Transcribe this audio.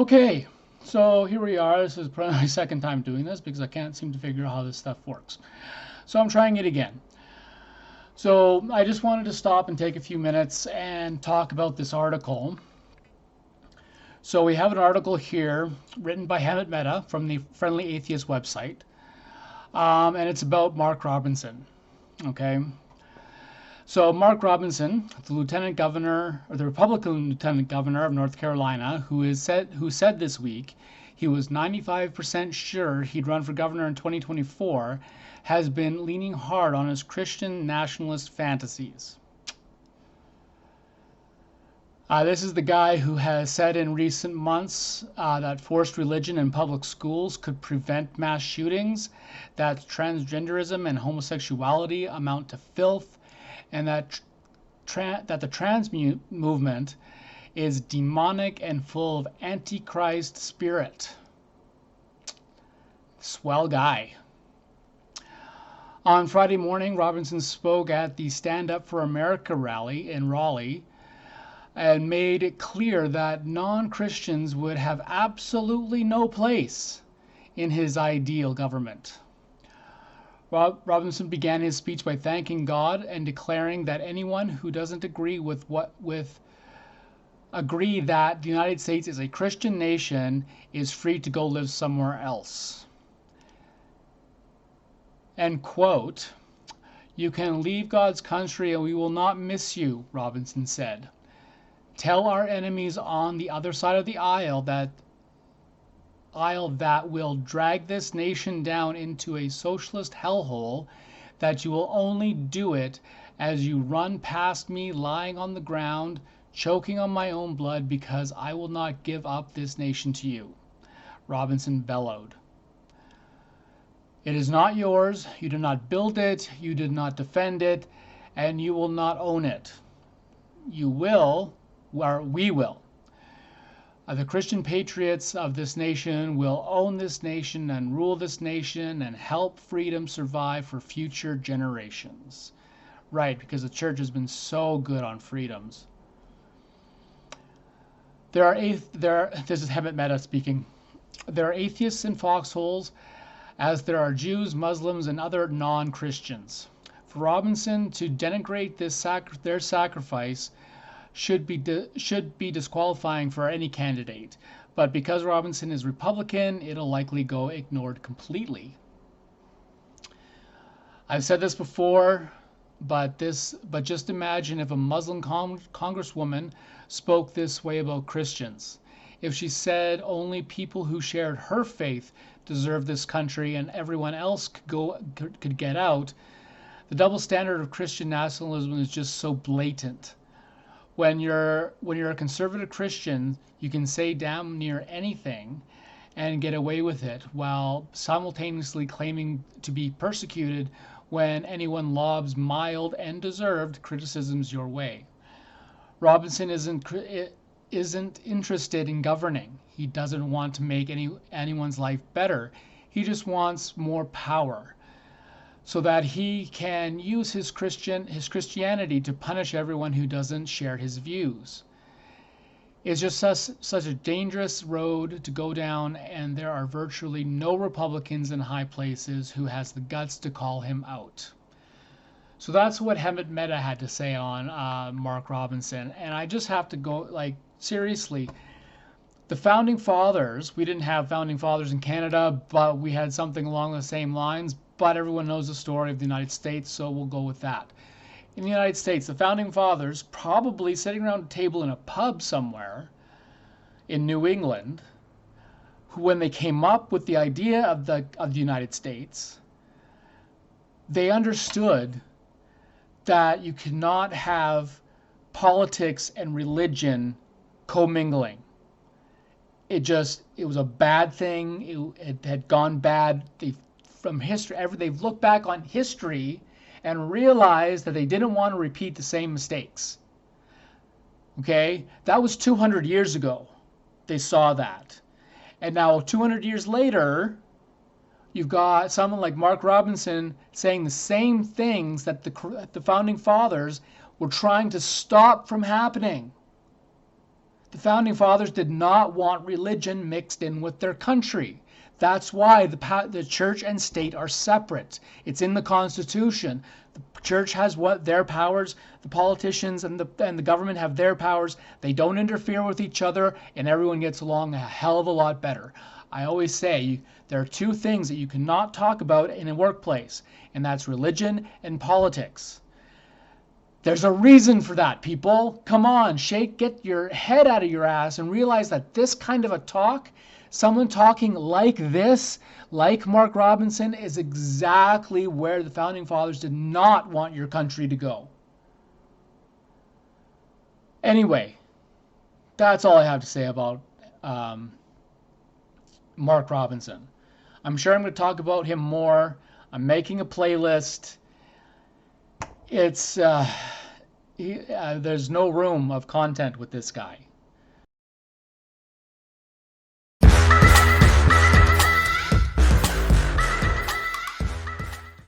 Okay, so here we are. This is probably my second time doing this because I can't seem to figure out how this stuff works. So I'm trying it again. So I just wanted to stop and take a few minutes and talk about this article. So we have an article here written by Hemant Mehta from the Friendly Atheist website, and it's about Mark Robinson. Okay, so Mark Robinson, the lieutenant governor, or the Republican lieutenant governor of North Carolina, who said this week he was 95% sure he'd run for governor in 2024, has been leaning hard on his Christian nationalist fantasies. This is the guy who has said in recent months that forced religion in public schools could prevent mass shootings, that transgenderism and homosexuality amount to filth, and that the trans movement is demonic and full of antichrist spirit. Swell guy. On Friday morning, Robinson spoke at the Stand Up for America rally in Raleigh and made it clear that non-Christians would have absolutely no place in his ideal government. Robinson began his speech by thanking God and declaring that anyone who doesn't agree agree that the United States is a Christian nation is free to go live somewhere else. End quote. "You can leave God's country and we will not miss you," Robinson said. "Tell our enemies on the other side of the aisle that will drag this nation down into a socialist hellhole that you will only do it as you run past me lying on the ground, choking on my own blood, because I will not give up this nation to you," Robinson bellowed. "It is not yours. You did not build it. You did not defend it. And you will not own it. You will, or we will. The Christian patriots of this nation will own this nation and rule this nation and help freedom survive for future generations." Right, because the church has been so good on freedoms. This is Hemant Mehta speaking. "There are atheists in foxholes, as there are Jews, Muslims, and other non-Christians. For Robinson to denigrate their sacrifice should be disqualifying for any candidate. But because Robinson is Republican, it'll likely go ignored completely." I've said this before, but just imagine if a Muslim congresswoman spoke this way about Christians. If she said only people who shared her faith deserve this country and everyone else could get out, the double standard of Christian nationalism is just so blatant. When you're a conservative Christian, you can say damn near anything and get away with it, while simultaneously claiming to be persecuted when anyone lobs mild and deserved criticisms your way. Robinson isn't interested in governing. He doesn't want to make anyone's life better. He just wants more power, so that he can use his Christianity to punish everyone who doesn't share his views. It's just such a dangerous road to go down, and there are virtually no Republicans in high places who has the guts to call him out. So that's what Hemant Mehta had to say on Mark Robinson. And I just have to go, seriously, the Founding Fathers, we didn't have Founding Fathers in Canada, but we had something along the same lines. But everyone knows the story of the United States, so we'll go with that. In the United States, the Founding Fathers, probably sitting around a table in a pub somewhere in New England, who, when they came up with the idea of the United States, they understood that you cannot have politics and religion commingling. It was a bad thing. It had gone bad. From history, they've looked back on history and realized that they didn't want to repeat the same mistakes. Okay? That was 200 years ago. They saw that. And now 200 years later, you've got someone like Mark Robinson saying the same things that the Founding Fathers were trying to stop from happening. The founding fathers did not want religion mixed in with their country. That's why the church and state are separate. It's in the Constitution. The church has what their powers, the politicians and the government have their powers. They don't interfere with each other, and everyone gets along a hell of a lot better. I always say there are two things that you cannot talk about in a workplace, and that's religion and politics. There's a reason for that, people. Come on, get your head out of your ass and realize that this kind of a talk, someone talking like this, like Mark Robinson, is exactly where the founding fathers did not want your country to go. Anyway, that's all I have to say about Mark Robinson. I'm sure I'm going to talk about him more. I'm making a playlist. It's there's no room of content with this guy.